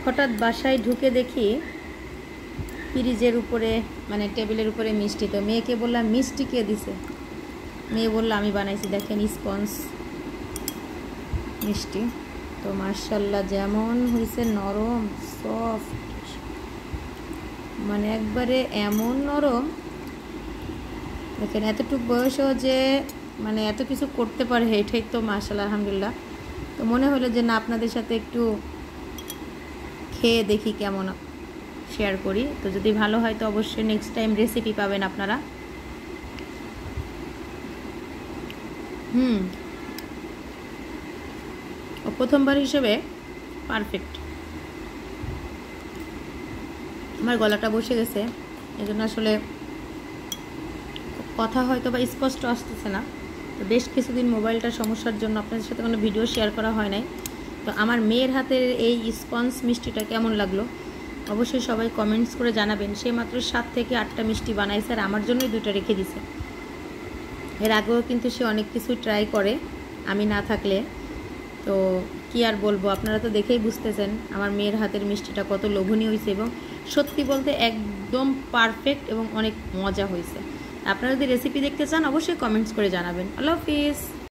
হঠাৎ বাসায় ঢুকে দেখি ফ্রিজের উপরে মানে টেবিলের উপরে মিষ্টি। তো মেয়েকে বললাম মিষ্টি কে দিছে? মেয়ে বললো আমি বানাইছি। দেখেন স্পঞ্জ মিষ্টি। তো মাশাআল্লাহ যেমন হয়েছে নরম সফট, মানে একবারে এমন নরম। দেখেন এতটুকু বয়সেও যে মানে এত কিছু করতে পারে, এটাই তো মাশাআল্লাহ আলহামদুলিল্লাহ। তো মনে হলো যে না আপনাদের সাথে একটু খেয়ে দেখি কেমন শেয়ার করি। তো যদি ভালো হয় তো অবশ্যই নেক্সট টাইম রেসিপি পাবেন আপনারা। প্রথমবার হিসেবে পারফেক্ট। আমার গলাটা বসে গেছে, এজন্য আসলে কথা হয়তো বা স্পষ্ট আসতেছে না। তো বেশ কিছুদিন মোবাইলটার সমস্যার জন্য আপনাদের সাথে কোনো ভিডিও শেয়ার করা হয় নাই। তো আমার মেয়ের হাতের এই স্পঞ্জ মিষ্টিটা কেমন লাগলো অবশ্যই সবাই কমেন্টস করে জানাবেন। সে মাত্র 7 থেকে 8টা মিষ্টি বানাইছে আর আমার জন্যই 2টা রেখে দিছে। এর আগেও কিন্তু সে অনেক কিছু ট্রাই করে আমি না থাকলে। তো কি আর বলবো, আপনারা তো দেখেই বুঝতেছেন আমার মেয়ের হাতের মিষ্টিটা কত লোভনীয় হয়েছে এবং সত্যি বলতে একদম পারফেক্ট এবং অনেক মজা হয়েছে। আপনারা যদি রেসিপি দেখতে চান অবশ্যই কমেন্টস করে জানাবেন। আল্লাহ হাফিজ।